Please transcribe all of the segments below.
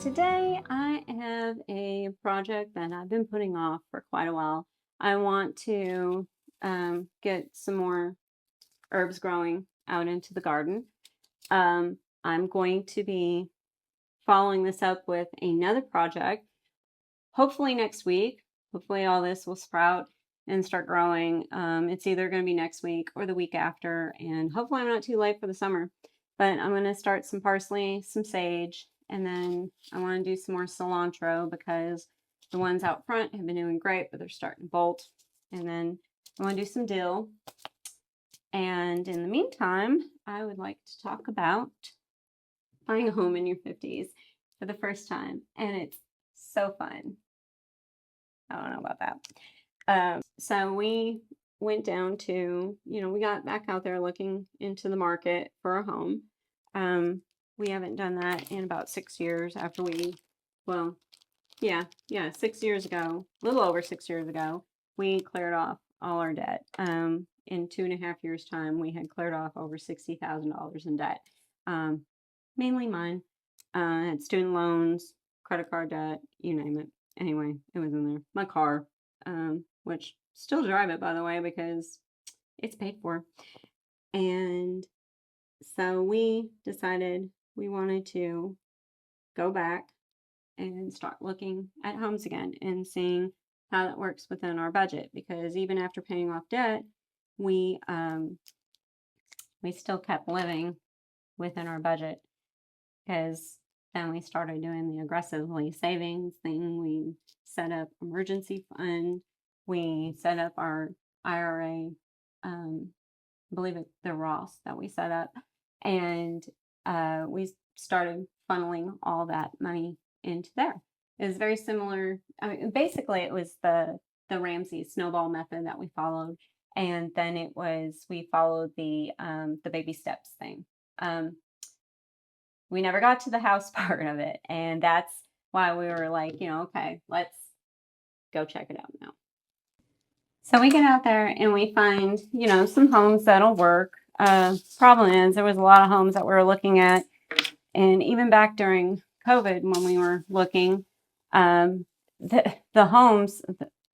Today I have a project that I've been putting off for quite a while. I want to get some more herbs growing out into the garden. I'm going to be following this up with another project, hopefully next week. Hopefully all this will sprout and start growing. It's either going to be next week or the week after, and hopefully I'm not too late for the summer. But I'm going to start some parsley, some sage, and then I want to do some more cilantro because the ones out front have been doing great, but they're starting to bolt. And then I want to do some dill. And in the meantime, I would like to talk about buying a home in your 50s for the first time. And it's so fun. I don't know about that. So we went down to, we got back out there looking into the market for a home. We haven't done that in about 6 years after well, yeah, 6 years ago, a little over 6 years ago, we cleared off all our debt. In 2.5 years' time, we had cleared off over $60,000 in debt. Mainly mine. Had student loans, credit card debt, you name it. Anyway, it was in there. My car, which still drive it, by the way, because it's paid for. And so we decided we wanted to go back and start looking at homes again and seeing how that works within our budget, because even after paying off debt, we still kept living within our budget, because then we started doing the aggressively savings thing. We set up emergency fund. We set up our IRA, I believe it's the Roth that we set up. And we started funneling all that money into there. It was very similar. I mean, basically, it was the Ramsey snowball method that we followed. And then we followed the baby steps thing. We never got to the house part of it. And that's why we were like, okay, let's go check it out now. So we get out there and we find, some homes that'll work. Problem is, there was a lot of homes that we were looking at. And even back during COVID, when we were looking, the homes,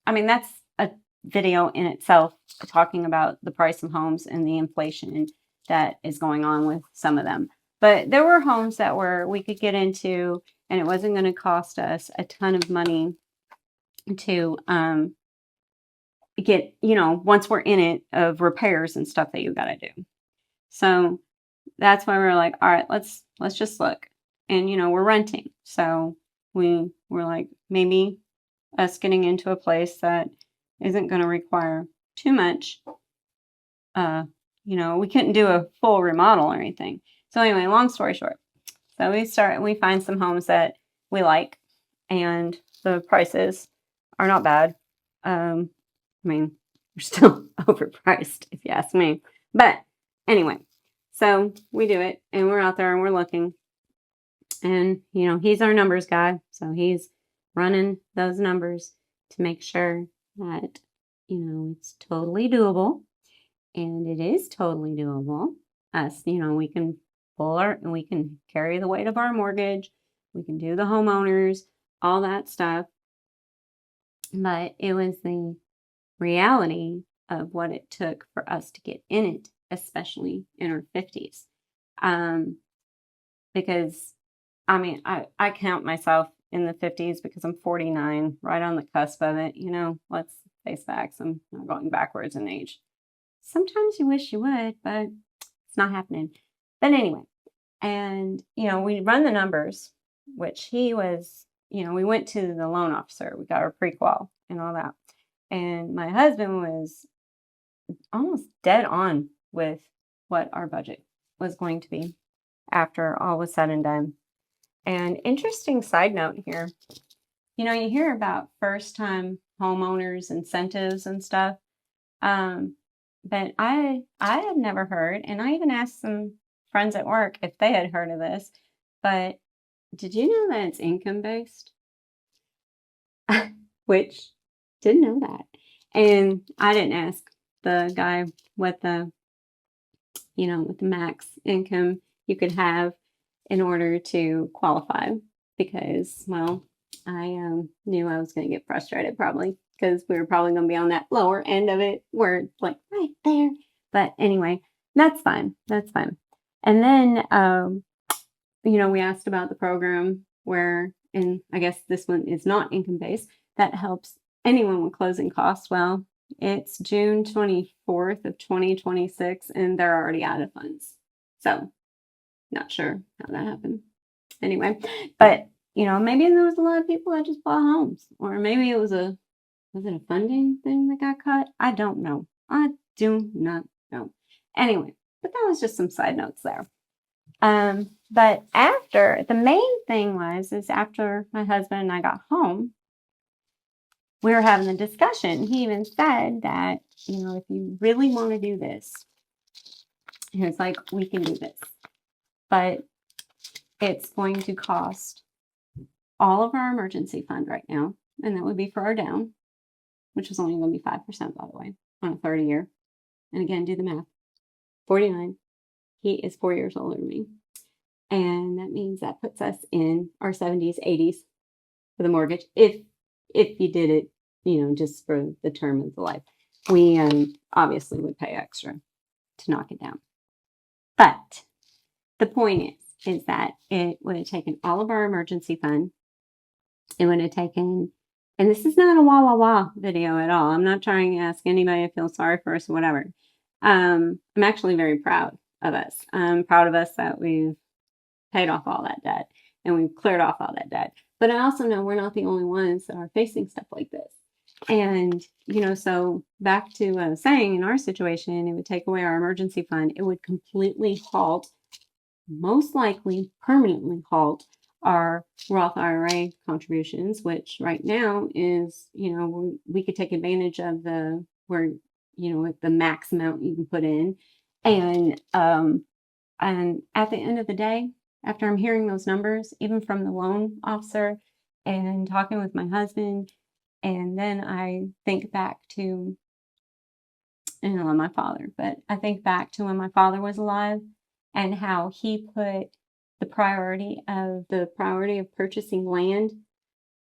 that's a video in itself, talking about the price of homes and the inflation that is going on with some of them. But there were homes that we could get into, and it wasn't going to cost us a ton of money to get, once we're in it, of repairs and stuff that you got to do. So that's why we're like, all right, let's just look. And, we're renting. So we were like, maybe us getting into a place that isn't going to require too much. We couldn't do a full remodel or anything. So anyway, long story short, so we find some homes that we like, and the prices are not bad. They're still overpriced if you ask me. But anyway, so we do it, and we're out there and we're looking. And, he's our numbers guy. So he's running those numbers to make sure that, it's totally doable. And it is totally doable. We can we can carry the weight of our mortgage. We can do the homeowners, all that stuff. But it was the reality of what it took for us to get in it, especially in our 50s. Because, I count myself in the 50s because I'm 49, right on the cusp of it. Let's face facts. I'm not going backwards in age. Sometimes you wish you would, but it's not happening. But anyway, and, we run the numbers, which he was, we went to the loan officer. We got our pre-qual and all that. And my husband was almost dead on with what our budget was going to be after all was said and done. And interesting side note here, you hear about first-time homeowners incentives and stuff. But I had never heard, and I even asked some friends at work if they had heard of this. But did you know that it's income based? Which didn't know that. And I didn't ask the guy what the max income you could have in order to qualify. because, well, I knew I was going to get frustrated probably because we were probably going to be on that lower end of it where it's like right there. But anyway, that's fine. That's fine. And then, we asked about the program where, and I guess this one is not income based, that helps anyone with closing costs. Well, it's June 24th of 2026 and they're already out of funds. So not sure how that happened. Anyway, but maybe there was a lot of people that just bought homes, or maybe it was a funding thing that got cut? I don't know. I do not know. Anyway, but that was just some side notes there. But after the main thing is after my husband and I got home, we were having a discussion. He even said that, if you really want to do this, he was like, we can do this, but it's going to cost all of our emergency fund right now. And that would be for our down, which is only going to be 5%, by the way, on a 30 year. And again, do the math. 49. He is 4 years older than me. And that means that puts us in our 70s, 80s for the mortgage. If you did it, just for the term of the life, we obviously would pay extra to knock it down. But the point is that it would have taken all of our emergency fund. It would have taken, and this is not a wah wah wah video at all. I'm not trying to ask anybody to feel sorry for us or whatever. I'm actually very proud of us. I'm proud of us that we've paid off all that debt and we've cleared off all that debt. But I also know we're not the only ones that are facing stuff like this. And, so back to saying in our situation, it would take away our emergency fund. It would completely halt, most likely permanently halt, our Roth IRA contributions, which right now is, we could take advantage of the max amount you can put in. And at the end of the day, after I'm hearing those numbers, even from the loan officer and talking with my husband, and then I think back to, my father, but I think back to when my father was alive and how he put the priority of purchasing land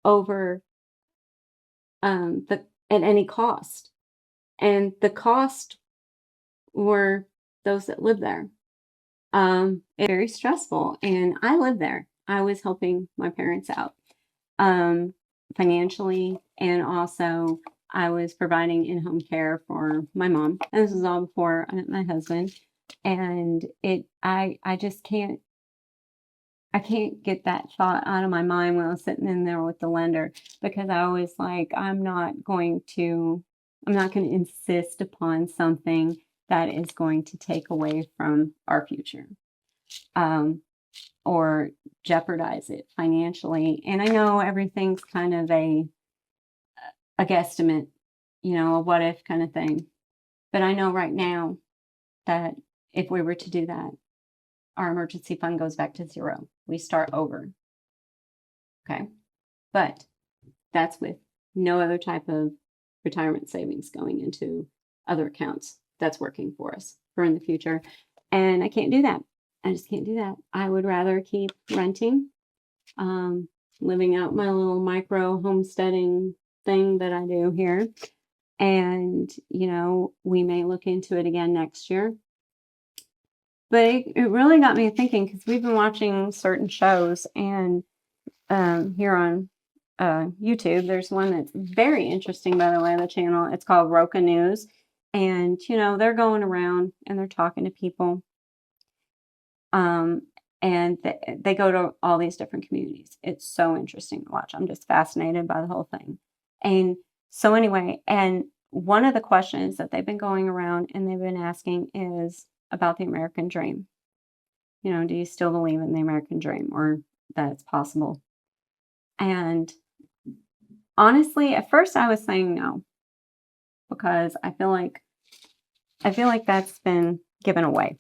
over at any cost. And the cost were those that lived there. It's very stressful. And I lived there. I was helping my parents out financially, and also I was providing in-home care for my mom. And this was all before I met my husband. And I just can't get that thought out of my mind when I was sitting in there with the lender, because I always I'm not going to insist upon something that is going to take away from our future, or jeopardize it financially. And I know everything's kind of a guesstimate, a what if kind of thing. But I know right now that if we were to do that, our emergency fund goes back to zero. We start over. Okay. But that's with no other type of retirement savings going into other accounts that's working for us for in the future. And I can't do that. I just can't do that. I would rather keep renting, living out my little micro homesteading thing that I do here. And, we may look into it again next year. But it really got me thinking, because we've been watching certain shows, and here on YouTube, there's one that's very interesting, by the way, on the channel. It's called Roca News. And, they're going around and they're talking to people. And they go to all these different communities. It's so interesting to watch. I'm just fascinated by the whole thing. And so anyway, and one of the questions that they've been going around and they've been asking is about the American dream. Do you still believe in the American dream, or that it's possible? And honestly, at first I was saying no, because I feel like that's been given away.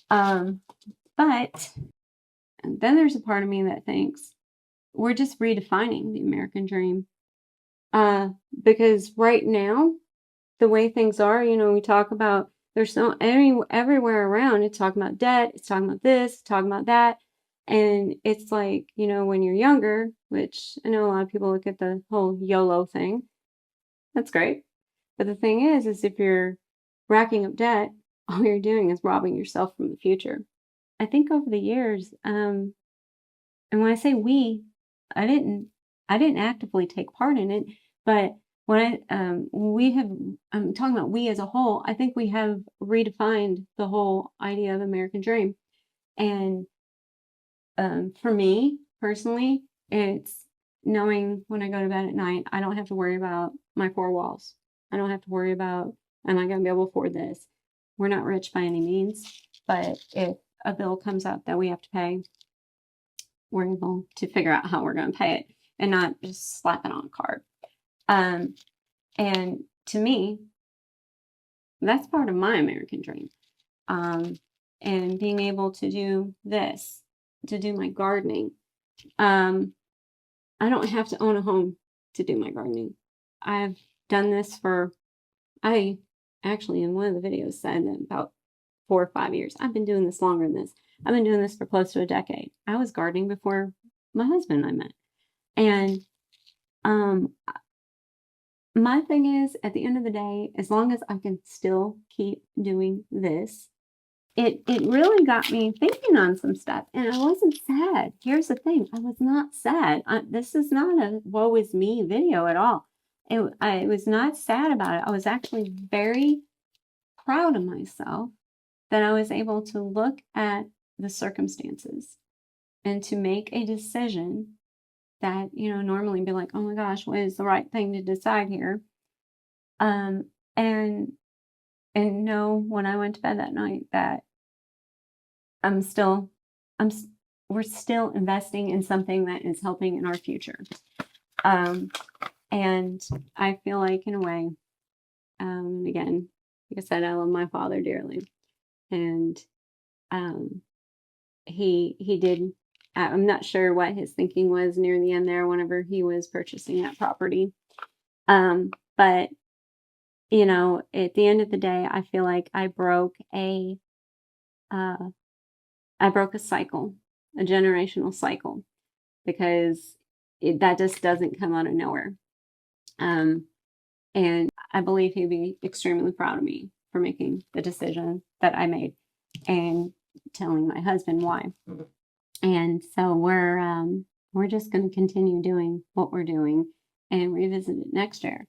But then there's a part of me that thinks we're just redefining the American dream. Because right now, the way things are, we talk about, there's so everywhere around, it's talking about debt, it's talking about this, it's talking about that. And it's like, when you're younger, which I know a lot of people look at the whole YOLO thing. That's great. But the thing is if you're racking up debt, all you're doing is robbing yourself from the future. I think over the years, and when I say we, I didn't I didn't actively take part in it, but we have I'm talking about we as a whole, I think we have redefined the whole idea of American dream. And for me personally, it's knowing when I go to bed at night, I don't have to worry about my four walls. I don't have to worry about, am I going to be able to afford this? We're not rich by any means, but if a bill comes up that we have to pay, we're able to figure out how we're going to pay it and not just slap it on a card. And to me, that's part of my American dream. And being able to do this, to do my gardening. I don't have to own a home to do my gardening. I've done this I actually, in one of the videos said that about 4 or 5 years. I've been doing this longer than this. I've been doing this for close to a decade. I was gardening before my husband and I met. And um, my thing is, at the end of the day, as long as I can still keep doing this, it really got me thinking on some stuff, and I wasn't sad. Here's the thing, I was not sad. This is not a woe is me video at all. I was not sad about it. I was actually very proud of myself that I was able to look at the circumstances and to make a decision that, normally be like, oh my gosh, what is the right thing to decide here? Um, and know when I went to bed that night that I'm still, we're still investing in something that is helping in our future. And I feel like in a way, again, like I said, I love my father dearly. And he did, I'm not sure what his thinking was near the end there whenever he was purchasing that property. But at the end of the day, I feel like I broke a cycle, a generational cycle, because that just doesn't come out of nowhere. And I believe he'd be extremely proud of me for making the decision that I made and telling my husband why. And so we're just going to continue doing what we're doing and revisit it next year.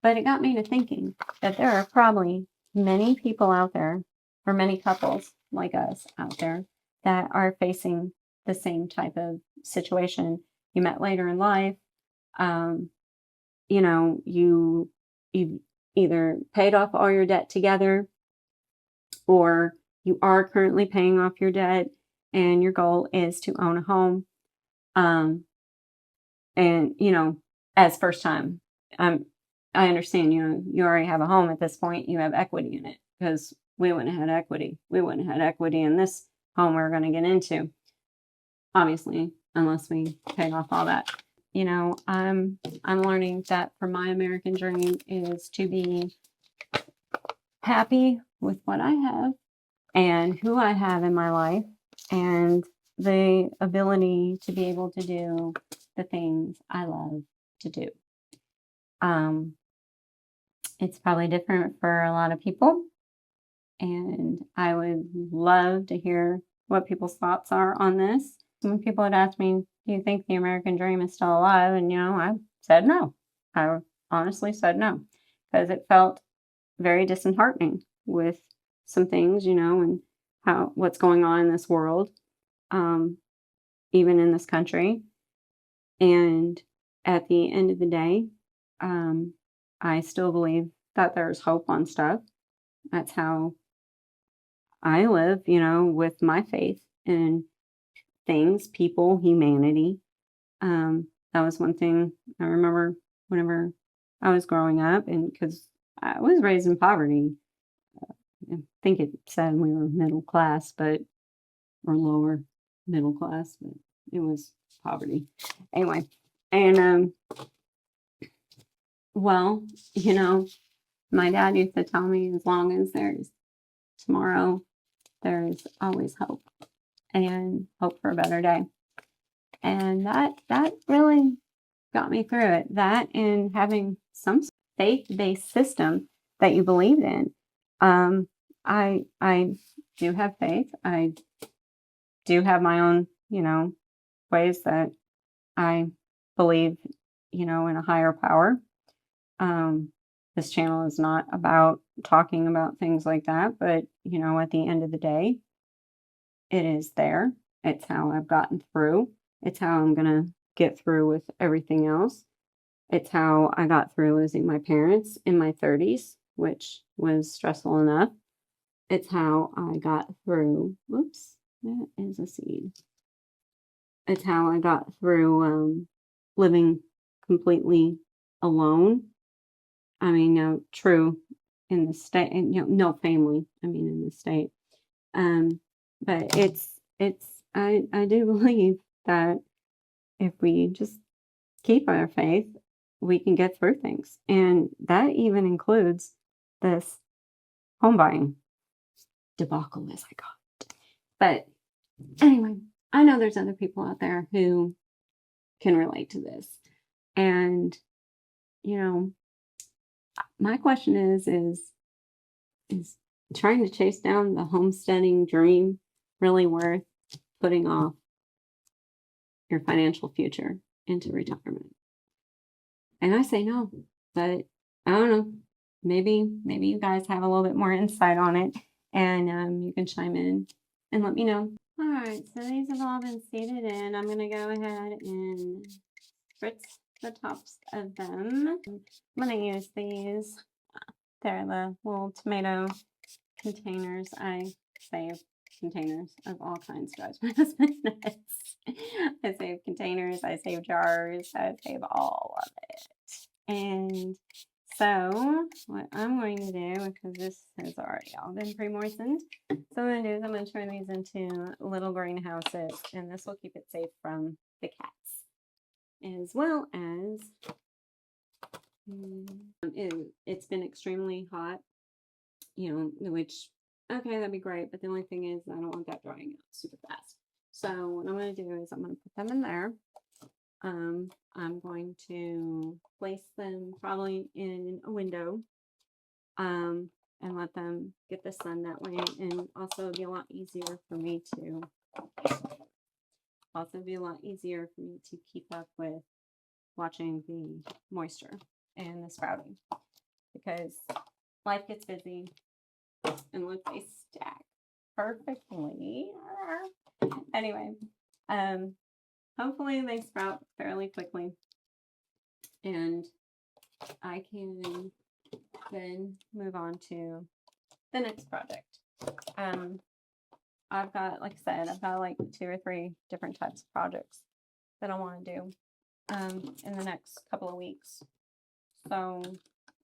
But it got me to thinking that there are probably many people out there, or many couples like us out there, that are facing the same type of situation. You met later in life. You either paid off all your debt together, or you are currently paying off your debt and your goal is to own a home. And as first time, I understand, you already have a home at this point, you have equity in it, because we wouldn't have had equity. We wouldn't have had equity in this home we're going to get into, obviously, unless we pay off all that. I'm learning that for my American dream is to be happy with what I have and who I have in my life, and the ability to be able to do the things I love to do. It's probably different for a lot of people, and I would love to hear what people's thoughts are on this. When people had asked me, do you think the American dream is still alive? And, I said no. I honestly said no, because it felt very disheartening with some things, and what's going on in this world, even in this country. And at the end of the day, I still believe that there's hope on stuff. That's how I live, with my faith in things, people, humanity. That was one thing I remember whenever I was growing up, and because I was raised in poverty. I think it said we were middle class, or lower middle class, but it was poverty. Anyway, and well, my dad used to tell me, as long as there's tomorrow, there's always hope. and hope for a better day. And that really got me through it. That and having some faith-based system that you believe in. Um, I do have faith. I do have my own, ways that I believe, in a higher power. Um, this channel is not about talking about things like that, but at the end of the day, it is there. It's how I've gotten through. It's how I'm gonna get through with everything else. It's how I got through losing my parents in my 30s, which was stressful enough. It's how I got through, whoops, that is a seed. It's how I got through living completely alone. I mean, true in the state, and no family. I mean, in the state. Um, but I do believe that if we just keep our faith, we can get through things. And that even includes this home buying debacle as I got. But anyway, I know there's other people out there who can relate to this. And, my question is trying to chase down the homesteading dream really worth putting off your financial future into retirement? And I say no, but I don't know. Maybe you guys have a little bit more insight on it, and you can chime in and let me know. All right, so these have all been seeded in. I'm gonna go ahead and spritz the tops of them. I'm gonna use these. They're the little tomato containers. I save containers of all kinds, drives my husband nuts. I save containers, I save jars, I save all of it. And so what I'm going to do, because this has already all been pre-moistened, so what I'm going to do is I'm going to turn these into little greenhouses, and this will keep it safe from the cats, as well as it's been extremely hot, which, okay, that'd be great, but the only thing is I don't want that drying out super fast. So what I'm going to do is I'm going to put them in there. I'm going to place them probably in a window, and let them get the sun that way, and also it'd be a lot easier for me to keep up with watching the moisture and the sprouting, because life gets busy and look, they stack perfectly. Anyway, hopefully they sprout fairly quickly, and I can then move on to the next project. I've got, like I said, I've got like 2 or 3 different types of projects that I want to do in the next couple of weeks. So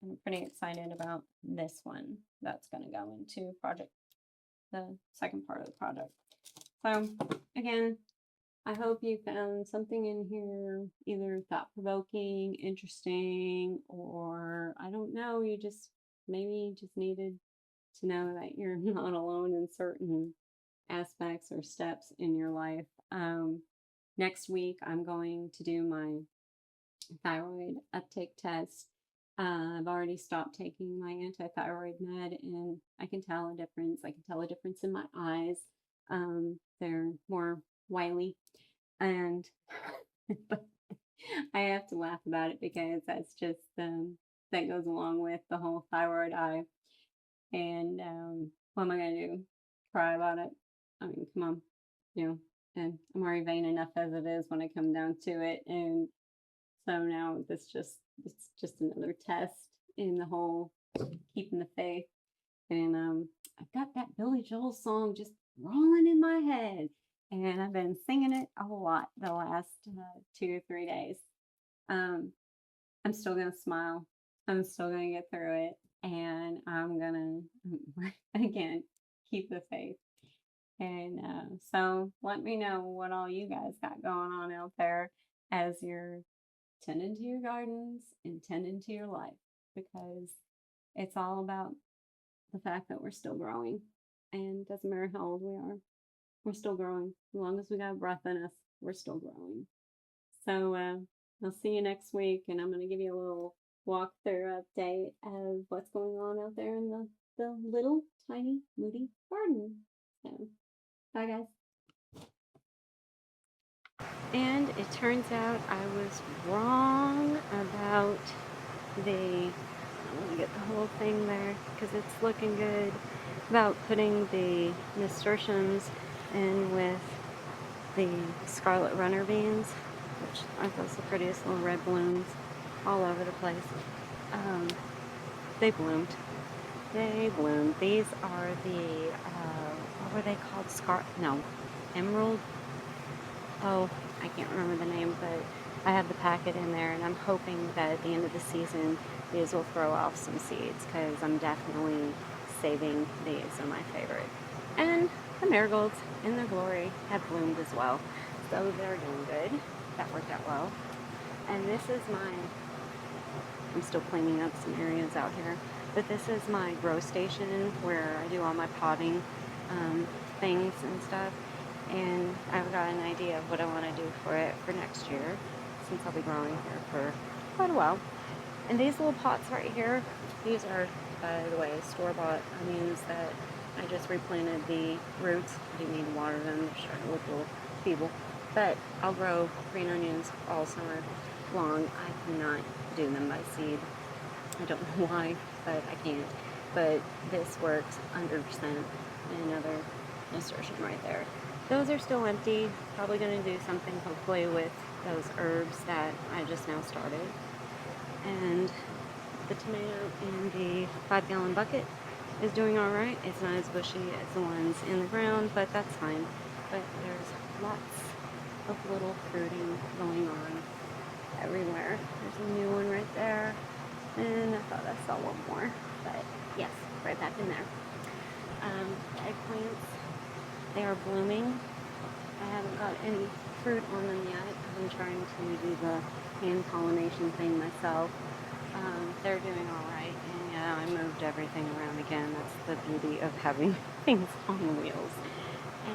I'm pretty excited about this one that's going to go into the second part of the project. So again, I hope you found something in here either thought-provoking, interesting, or I don't know, you maybe just needed to know that you're not alone in certain aspects or steps in your life. Next week, I'm going to do my thyroid uptake test. I've already stopped taking my anti-thyroid med, and I can tell a difference. I can tell a difference in my eyes. They're more wily, and I have to laugh about it because that's just that goes along with the whole thyroid eye. And what am I gonna do? Cry about it? I mean, come on, and I'm already vain enough as it is when I come down to it, and so now it's just another test in the whole keeping the faith. And I've got that Billy Joel song just rolling in my head, and I've been singing it a lot the last 2 or 3 days. I'm still gonna smile. I'm still gonna get through it, and I'm gonna again keep the faith. And so let me know what all you guys got going on out there as you're tending to your gardens and tending to your life, because it's all about the fact that we're still growing, and it doesn't matter how old we are. we're still growing. As long as we got breath in us, we're still growing. So I'll see you next week, and I'm going to give you a little walkthrough update of what's going on out there in the little tiny Moody garden. So, bye guys. And it turns out I was wrong about let me get the whole thing there because it's looking good, about putting the nasturtiums in with the scarlet runner beans, which aren't those the prettiest little red blooms all over the place. They bloomed. They bloomed. These are the, what were they called? Emerald. Oh, I can't remember the name, but I have the packet in there, and I'm hoping that at the end of the season, these will throw off some seeds, because I'm definitely saving these. Are my favorite. And the marigolds, in their glory, have bloomed as well. So they're doing good. That worked out well. And this is I'm still cleaning up some areas out here, but this is my grow station where I do all my potting things and stuff. And I've got an idea of what I want to do for it for next year, since I'll be growing here for quite a while. And these little pots right here, these are, by the way, store-bought onions that I just replanted the roots. I do need to water them. They're starting to look a little feeble. But I'll grow green onions all summer long. I cannot do them by seed. I don't know why, but I can't. But this works 100%. And another nasturtium right there. Those are still empty. Probably going to do something hopefully with those herbs that I just now started. And the tomato in the 5-gallon bucket is doing all right. It's not as bushy as the ones in the ground, but that's fine. But there's lots of little fruiting going on everywhere. There's a new one right there, and I thought I saw one more, but yes, right back in there. Eggplants, they are blooming. I haven't got any fruit on them yet. I've been trying to do the hand pollination thing myself. They're doing all right, and yeah, I moved everything around again. That's the beauty of having things on wheels.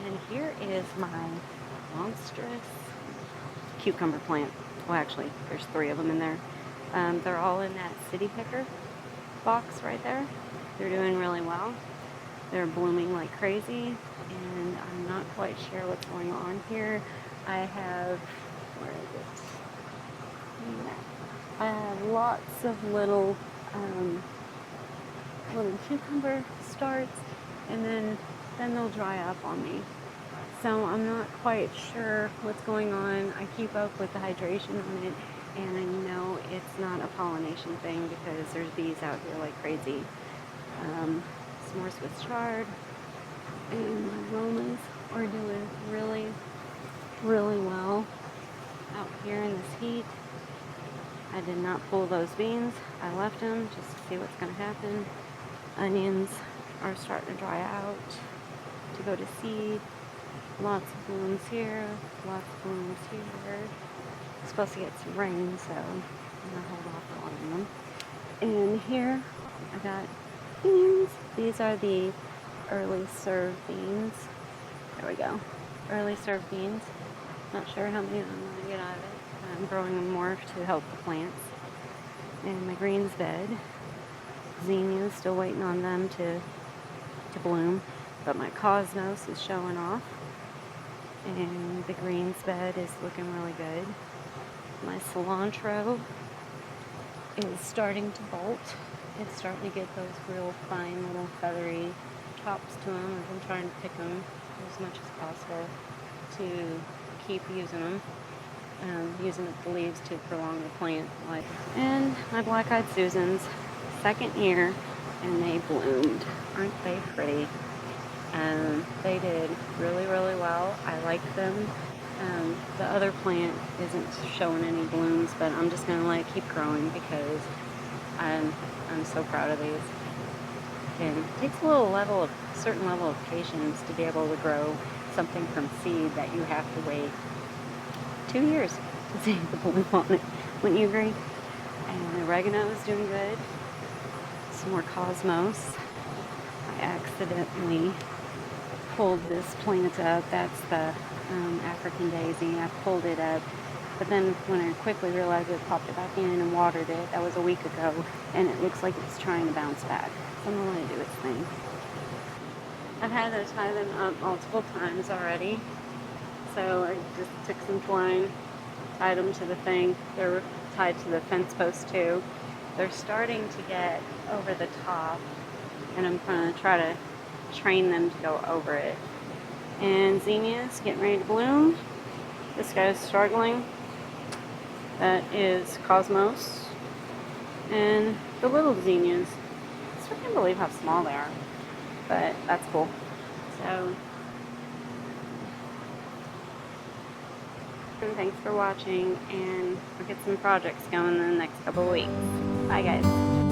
And here is my monstrous cucumber plant. Well, actually, there's 3 of them in there. They're all in that city picker box right there. They're doing really well. They're blooming like crazy, and I'm not quite sure what's going on here. I have, where is it? I have lots of little cucumber starts, and then they'll dry up on me. So I'm not quite sure what's going on. I keep up with the hydration on it, and I know it's not a pollination thing because there's bees out here like crazy. Some more Swiss chard, and my Romas are doing really, really well out here in this heat. I did not pull those beans. I left them just to see what's going to happen. Onions are starting to dry out to go to seed. Lots of blooms here, lots of blooms here. It's supposed to get some rain, so I'm going to hold off on them. And here I got beans. These are the early served beans. There we go. Early served beans. Not sure how many I'm going to get out of it. I'm growing them more to help the plants. And my greens bed. Zinnias, still waiting on them to bloom. But my cosmos is showing off. And the greens bed is looking really good. My cilantro is starting to bolt. It's starting to get those real fine little feathery tops to them. I've been trying to pick them as much as possible to keep using them. Using the leaves to prolong the plant life. And my black-eyed Susans, 2nd year, and they bloomed. Aren't they pretty? They did really, really well. I like them. The other plant isn't showing any blooms, but I'm just going to let it keep growing because I'm so proud of these. And it takes a certain level of patience to be able to grow something from seed that you have to wait 2 years to see the bloom on it. Wouldn't you agree? And the oregano is doing good. Some more cosmos. I accidentally pulled this plant up. That's the African daisy. I pulled it up, but then when I quickly realized it, popped it back in and watered it. That was a week ago, and it looks like it's trying to bounce back. So I'm gonna let it do its thing. I've had to tie them up multiple times already. So I just took some twine, tied them to the thing. They're tied to the fence post too. They're starting to get over the top, and I'm gonna try to train them to go over it. And zinnias getting ready to bloom. This guy's struggling. That is Cosmos. And the little zinnias. I still can't believe how small they are, but that's cool. So, and thanks for watching, and we'll get some projects going in the next couple of weeks. Bye guys.